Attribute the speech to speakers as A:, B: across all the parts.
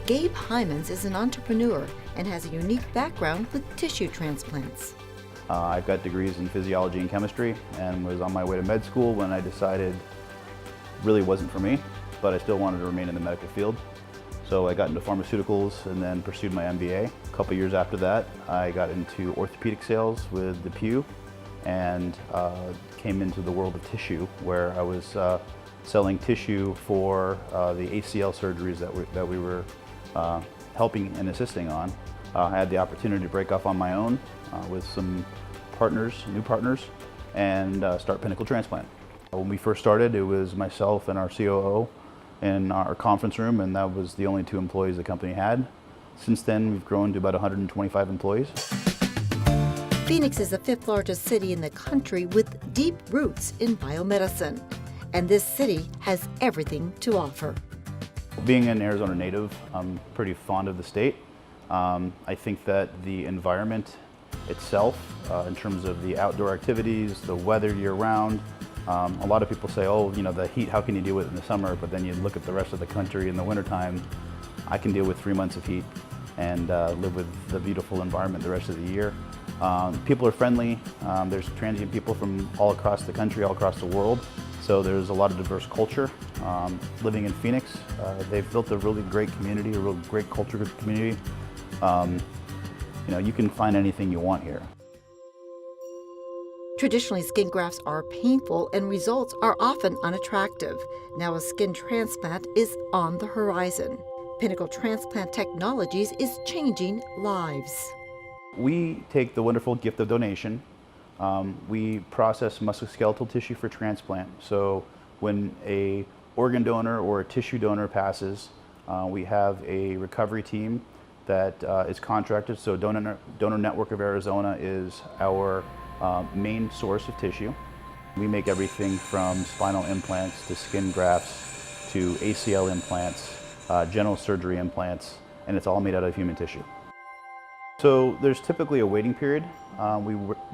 A: Gabe Hyams is an entrepreneur and has a unique background with tissue transplants.
B: I've got degrees in physiology and chemistry and was on my way to med school when I decided it really wasn't for me, but I still wanted to remain in the medical field. So I got into pharmaceuticals and then pursued my MBA. A couple years after that, I got into orthopedic sales with DePuy and came into the world of tissue, where I was selling tissue for the ACL surgeries that we were helping and assisting on. I had the opportunity to break off on my own with some partners, new partners, and start Pinnacle Transplant. When we first started, it was myself and our COO in our conference room, and that was the only 2 employees the company had. Since then, we've grown to about 125 employees.
A: Phoenix is the 5th largest city in the country with deep roots in biomedicine, and this city has everything to offer.
B: Being an Arizona native, I'm pretty fond of the state. I think that the environment itself, in terms of the outdoor activities, the weather year-round, a lot of people say, oh, you know, the heat, how can you deal with it in the summer? But then you look at the rest of the country in the wintertime, I can deal with 3 months of heat and live with the beautiful environment the rest of the year. People are friendly. There's transient people from all across the country, all across the world. So there's a lot of diverse culture. Living in Phoenix, they've built a really great community, a real great culture community. You know, you can find anything you want here.
A: Traditionally, skin grafts are painful and results are often unattractive. Now a skin transplant is on the horizon. Pinnacle Transplant Technologies is changing lives.
B: We take the wonderful gift of donation. We process musculoskeletal tissue for transplant. So when a organ donor or a tissue donor passes, we have a recovery team that is contracted. So Donor Network of Arizona is our main source of tissue. We make everything from spinal implants to skin grafts to ACL implants, general surgery implants, and it's all made out of human tissue. So there's typically a waiting period.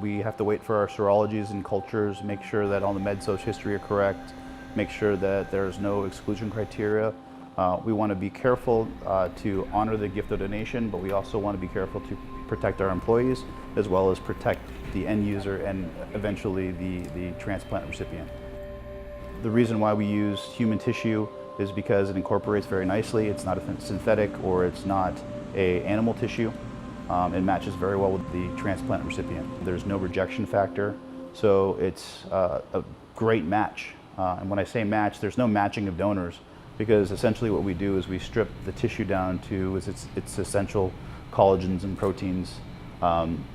B: We have to wait for our serologies and cultures, make sure that all the med-surg history are correct, make sure that there's no exclusion criteria. We want to be careful to honor the gift of donation, but we also want to be careful to protect our employees as well as protect the end user and eventually the transplant recipient. The reason why we use human tissue is because it incorporates very nicely. It's not a synthetic or it's not an animal tissue. It matches very well with the transplant recipient. There's no rejection factor, so it's a great match. And when I say match, there's no matching of donors, because essentially what we do is we strip the tissue down to its essential collagens and proteins,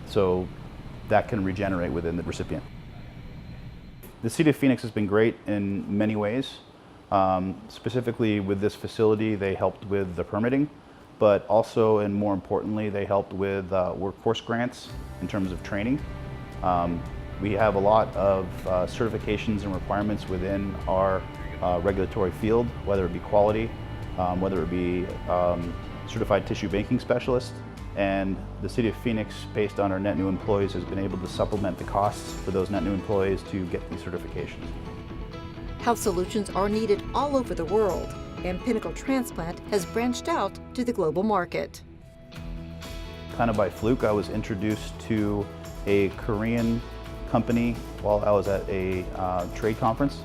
B: so that can regenerate within the recipient. The City of Phoenix has been great in many ways. Specifically with this facility, they helped with the permitting, but also, and more importantly, they helped with workforce grants in terms of training. We have a lot of certifications and requirements within our regulatory field, whether it be quality, whether it be certified tissue banking specialist. And the City of Phoenix, based on our net new employees, has been able to supplement the costs for those net new employees to get these certifications.
A: Health solutions are needed all over the world, and Pinnacle Transplant has branched out to the global market.
B: Kind of by fluke, I was introduced to a Korean company while I was at a trade conference,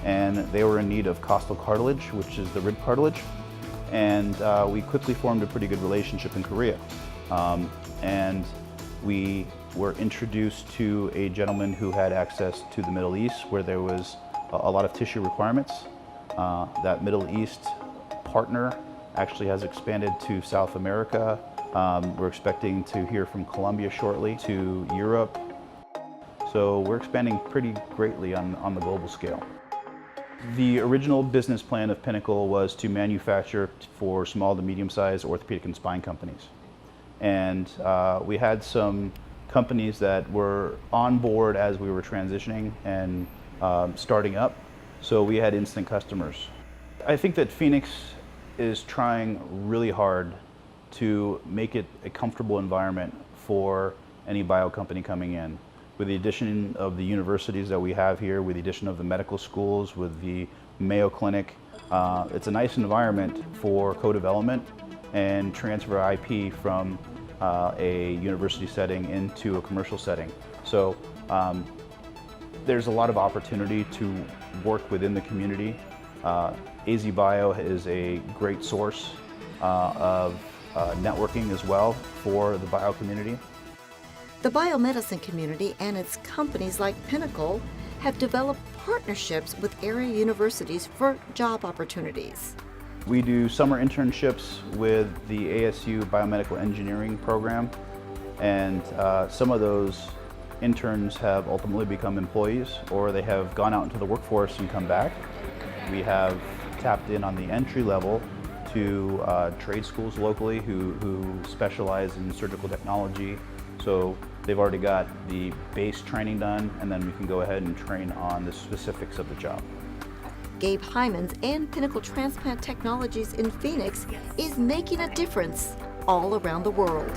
B: and they were in need of costal cartilage, which is the rib cartilage, and we quickly formed a pretty good relationship in Korea. And we were introduced to a gentleman who had access to the Middle East, where there was a lot of tissue requirements. That Middle East partner actually has expanded to South America. We're expecting to hear from Colombia shortly, to Europe. So we're expanding pretty greatly on the global scale. The original business plan of Pinnacle was to manufacture for small to medium-sized orthopedic and spine companies. And we had some companies that were on board as we were transitioning and starting up. So we had instant customers. I think that Phoenix is trying really hard to make it a comfortable environment for any bio company coming in. With the addition of the universities that we have here, with the addition of the medical schools, with the Mayo Clinic, it's a nice environment for co-development, and transfer IP from a university setting into a commercial setting. So there's a lot of opportunity to work within the community. AZ Bio is a great source of networking as well for the bio community.
A: The biomedicine community and its companies like Pinnacle have developed partnerships with area universities for job opportunities.
B: We do summer internships with the ASU Biomedical Engineering program, and some of those interns have ultimately become employees, or they have gone out into the workforce and come back. We have tapped in on the entry level to trade schools locally who specialize in surgical technology. So they've already got the base training done, and then we can go ahead and train on the specifics of the job.
A: Gabe Hyams and Pinnacle Transplant Technologies in Phoenix is making a difference all around the world.